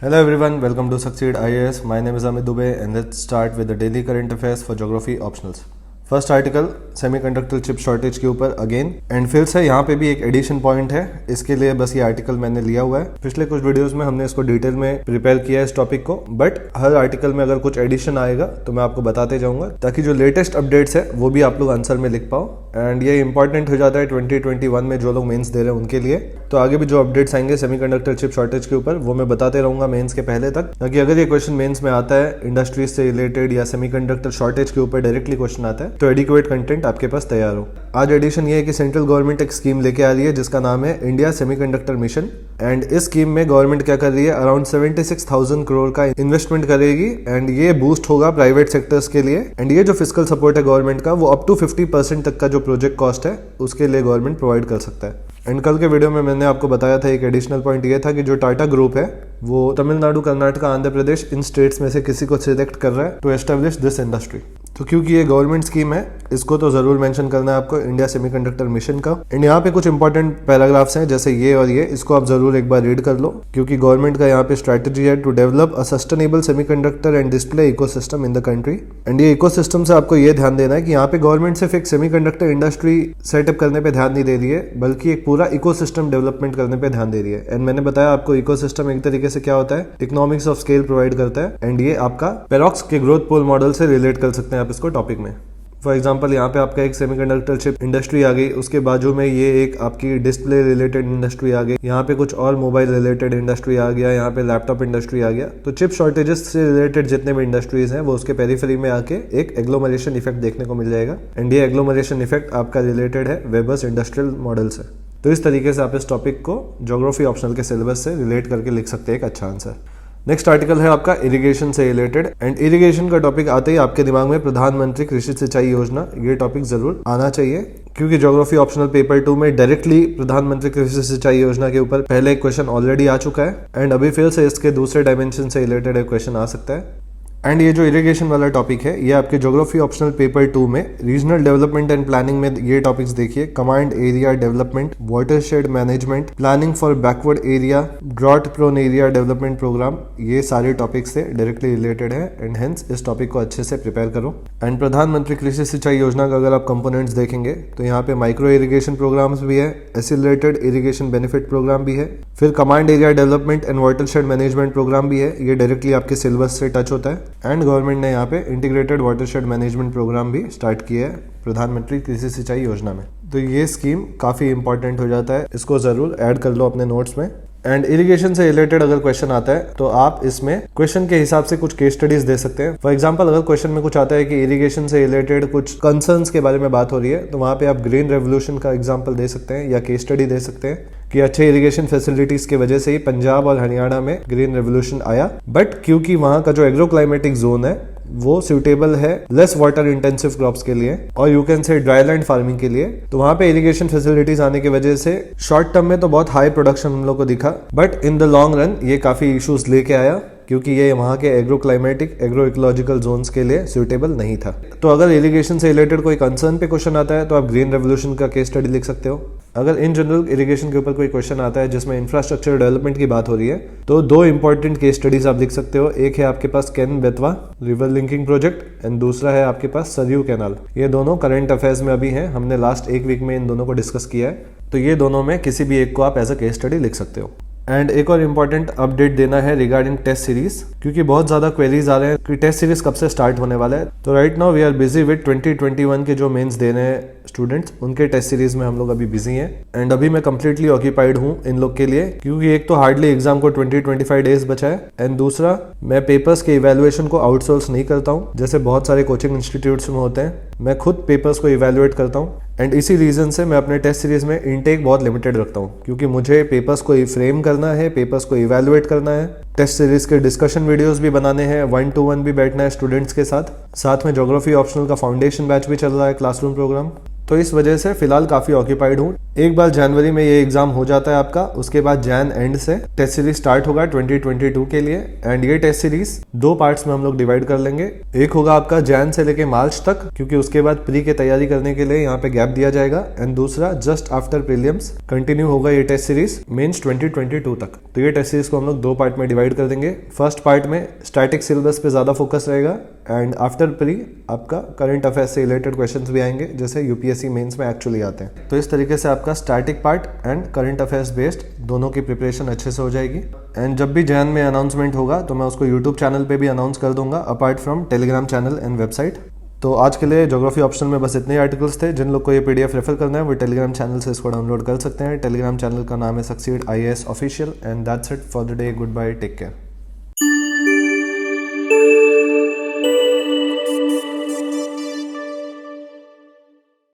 Hello everyone, welcome to Succeed IAS. My name is Amit Dubey and let's start with the daily current affairs for geography optionals. First article semiconductor chip shortage के ऊपर again and फिर से यहाँ पे भी एक addition point है, इसके लिए बस ये आर्टिकल मैंने लिया हुआ है। पिछले कुछ वीडियोस में हमने इसको डिटेल में प्रिपेयर किया है इस टॉपिक को, बट हर आर्टिकल में अगर कुछ एडिशन आएगा तो मैं आपको बताते जाऊंगा ताकि जो लेटेस्ट अपडेट्स है वो भी आप लोग आंसर में लिख पाओ। एंड ये इंपॉर्टेंट हो जाता है 2021 में जो लोग मेंस दे रहे हैं उनके लिए। तो आगे भी जो अपडेट्स आएंगे सेमीकंडक्टर चिप शॉर्टेज के ऊपर वो मैं बताते रहूंगा मेंस के पहले तक, ताकि अगर ये क्वेश्चन मेंस में आता है इंडस्ट्रीज से रिलेटेड या सेमीकंडक्टर शॉर्टेज के ऊपर डायरेक्टली क्वेश्चन आता है तो एडिक्वेट कंटेंट आपके पास तैयार हो। आज एडिशन ये है कि सेंट्रल गवर्नमेंट एक स्कीम लेके आ रही है जिसका नाम है इंडिया सेमीकंडक्टर मिशन। एंड इस स्कीम में गवर्नमेंट क्या कर रही है, अराउंड 76,000 करोड़ का इन्वेस्टमेंट करेगी एंड ये बूस्ट होगा प्राइवेट सेक्टर्स के लिए। एंड ये जो फिस्कल सपोर्ट है गवर्नमेंट का वो अप टू 50% तक का जो प्रोजेक्ट कॉस्ट है उसके लिए गवर्नमेंट प्रोवाइड कर सकता है। एंड कल के वीडियो में मैंने आपको बताया था एक एडिशनल पॉइंट ये था कि जो टाटा ग्रुप है वो तमिलनाडु, कर्नाटका, आंध्र प्रदेश इन स्टेट्स में से किसी को सिलेक्ट कर रहा है टू एस्टेब्लिश दिस इंडस्ट्री। तो क्योंकि ये गवर्नमेंट स्कीम है इसको तो जरूर मेंशन करना है आपको इंडिया सेमीकंडक्टर मिशन का। एंड यहाँ पे कुछ इंपॉर्टेंट पैराग्राफ्स हैं जैसे ये और ये, इसको आप जरूर एक बार रीड कर लो क्योंकि गवर्नमेंट का यहाँ पे स्ट्रेटजी है to develop a sustainable semiconductor and display ecosystem in the country. And ये इकोसिस्टम से आपको ये ध्यान देना है कि यहाँ पे गवर्नमेंट सिर्फ एक सेमीकंडक्टर इंडस्ट्री सेटअप करने पे ध्यान नहीं दे रही है बल्कि एक पूरा इकोसिस्टम डेवलपमेंट करने पे ध्यान दे रही है। एंड मैंने बताया आपको इकोसिस्टम एक तरीके से क्या होता है, इकोनॉमिक्स ऑफ स्केल प्रोवाइड करता है। एंड ये आपका पेरोक्स के ग्रोथ पोल मॉडल से रिलेट कर सकते हैं आप इसको टॉपिक में। फॉर एग्जाम्पल यहाँ पे आपका एक सेमीकंडक्टर चिप इंडस्ट्री आ गई, उसके बाजू में ये एक आपकी डिस्प्ले रिलेटेड इंडस्ट्री आ गई, यहाँ पे कुछ और मोबाइल रिलेटेड इंडस्ट्री आ गया, यहाँ पे लैपटॉप इंडस्ट्री आ गया। तो चिप शॉर्टेजेस से रिलेटेड जितने भी इंडस्ट्रीज हैं वो उसके पेरिफेरी में आके एक एग्लोमरेशन इफेक्ट देखने को मिल जाएगा। एंड ये एग्लोमरेशन इफेक्ट आपका रिलेटेड है वेबर्स इंडस्ट्रियल मॉडल से। तो इस तरीके से आप इस टॉपिक को ज्योग्राफी ऑप्शनल के सिलेबस से रिलेट करके लिख सकते हैं एक अच्छा आंसर। नेक्स्ट आर्टिकल है आपका इरिगेशन से रिलेटेड। एंड इरिगेशन का टॉपिक आते ही आपके दिमाग में प्रधानमंत्री कृषि सिंचाई योजना, ये टॉपिक जरूर आना चाहिए क्योंकि ज्योग्राफी ऑप्शनल पेपर 2 में डायरेक्टली प्रधानमंत्री कृषि सिंचाई योजना के ऊपर पहले एक क्वेश्चन ऑलरेडी आ चुका है एंड अभी फिर से इसके दूसरे डायमेंशन से रिलेटेड एक क्वेश्चन आ सकता है। एंड ये जो इरिगेशन वाला टॉपिक है ये आपके ज्योग्राफी ऑप्शनल पेपर 2 में रीजनल डेवलपमेंट एंड प्लानिंग में ये टॉपिक्स देखिए, command area development, watershed management, planning for backward area, drought prone area development program, ये सारे टॉपिक्स से डायरेक्टली रिलेटेड है एंड हेंस इस टॉपिक को अच्छे से प्रिपेयर करो। एंड प्रधानमंत्री कृषि सिंचाई योजना का अगर आप कंपोनेंट्स देखेंगे तो यहाँ पे माइक्रो इरिगेशन प्रोग्राम्स भी है, एसिलेटेड इरिगेशन बेनिफिट प्रोग्राम भी है, फिर command area development and watershed management program भी है, ये डायरेक्टली आपके सिलेबस से टच होता है। एंड गवर्नमेंट ने यहाँ पे इंटीग्रेटेड वाटरशेड मैनेजमेंट प्रोग्राम भी स्टार्ट किया है प्रधानमंत्री कृषि सिंचाई योजना में। तो ये स्कीम काफी इंपॉर्टेंट हो जाता है, इसको जरूर ऐड कर लो अपने नोट्स में। एंड इरिगेशन से रिलेटेड अगर क्वेश्चन आता है तो आप इसमें क्वेश्चन के हिसाब से कुछ केस स्टडीज दे सकते हैं। फॉर एग्जांपल अगर क्वेश्चन में कुछ आता है कि इरिगेशन से रिलेटेड कुछ कंसर्न्स के बारे में बात हो रही है तो वहां पे आप ग्रीन रेवोल्यूशन का एग्जांपल दे सकते हैं या केस स्टडी दे सकते हैं कि अच्छे इरिगेशन फैसिलिटीज की वजह से ही पंजाब और हरियाणा में ग्रीन रेवोल्यूशन आया, बट क्योंकि वहां का जो एग्रो क्लाइमेटिक जोन है वो सुटेबल है लेस वाटर इंटेंसिव क्रॉप्स के लिए और you can say dryland farming के लिए, तो वहां पे इरिगेशन फैसिलिटीज आने की वजह से शॉर्ट टर्म में तो बहुत हाई प्रोडक्शन हम लोग को दिखा, but in the long run ये काफी इश्यूज लेके आया क्योंकि ये वहाँ के agro climatic agro ecological zones के लिए सूटेबल नहीं था। तो अगर इरिगेशन से रिलेटेड कोई कंसर्न पे क्वेश्चन आता है तो आप ग्रीन रेवोल्यूशन का केस स्टडी लिख सकते हो। अगर इन जनरल इरिगेशन के ऊपर कोई क्वेश्चन आता है जिसमें इंफ्रास्ट्रक्चर डेवलपमेंट की बात हो रही है तो दो इंपॉर्टेंट केस स्टडीज आप लिख सकते हो। एक है आपके पास Ken Betwa river linking project and दूसरा है आपके पास सरयू कैनाल। ये दोनों करंट अफेयर्स में अभी हैं, हमने लास्ट एक वीक में इन दोनों को डिस्कस किया है, तो ये दोनों में किसी भी एक को आप एज अ केस स्टडी लिख सकते हो। एंड एक और इम्पॉर्टेंट अपडेट देना है रिगार्डिंग टेस्ट सीरीज, क्योंकि बहुत ज्यादा क्वेरीज आ रहे हैं कि टेस्ट सीरीज कब से स्टार्ट होने वाला है। तो right now we are busy with 2021 के जो मेंस दे रहे हैं स्टूडेंट्स, उनके टेस्ट सीरीज में हम लोग अभी बिजी हैं एंड अभी मैं कंप्लीटली ऑक्यूपाइड हूँ इन लोग के लिए, क्योंकि एक तो हार्डली एग्जाम को 20-25 डेज बचा है एंड दूसरा मैं पेपर्स के इवेल्युएशन को आउटसोर्स नहीं करता हूँ जैसे बहुत सारे कोचिंग इंस्टीट्यूट्स में होते हैं, मैं खुद पेपर्स को इवेल्युएट करता हूँ। एंड इसी रीजन से मैं अपने टेस्ट सीरीज में इनटेक बहुत लिमिटेड रखता हूँ क्योंकि मुझे पेपर्स को फ्रेम करना है, पेपर्स को इवेल्युएट करना है, टेस्ट सीरीज के डिस्कशन वीडियोस भी बनाने हैं, 1-to-1 भी बैठना है स्टूडेंट्स के साथ में ज्योग्राफी ऑप्शनल का फाउंडेशन बैच भी चल रहा है क्लासरूम प्रोग्राम। तो इस वजह से फिलहाल काफी ऑक्यूपाइड हूँ। एक बार जनवरी में ये एग्जाम हो जाता है आपका, उसके बाद जैन एंड से टेस्ट सीरीज स्टार्ट होगा 2022 के लिए एंड ये टेस्ट सीरीज 2 पार्ट्स में हम लोग डिवाइड कर लेंगे। एक होगा आपका जैन से लेके मार्च तक, क्योंकि उसके बाद प्री की तैयारी करने के लिए यहाँ पे गैप दिया जाएगा, एंड दूसरा जस्ट आफ्टर प्रीलिम्स कंटिन्यू होगा ये टेस्ट सीरीज मेंस 2022 तक। तो ये टेस्ट सीरीज को हम लोग 2 पार्ट में डिवाइड कर देंगे। फर्स्ट पार्ट में स्टैटिक सिलेबस पे ज़्यादा फोकस रहेगा, एंड आफ्टर प्री आपका करंट अफेयर्स से रिलेटेड क्वेश्चंस भी आएंगे जैसे यूपीएससी मेंस में एक्चुअली आते हैं। तो इस तरीके से आपका static part and current affairs based दोनों की प्रिपरेशन अच्छे से हो जाएगी। एंड जब भी जैन में अनाउंसमेंट होगा तो मैं उसको यूट्यूब चैनल पे भी अनाउंस कर दूंगा apart from Telegram channel and website. तो आज के लिए ज्योग्राफी ऑप्शनल में बस इतने ही आर्टिकल्स थे। जिन लोग को ये पीडीएफ रेफर करना है वो टेलीग्राम चैनल से इसको डाउनलोड कर सकते हैं। टेलीग्राम चैनल का नाम है Succeed IAS Official, and that's it for the day. Good bye, take care.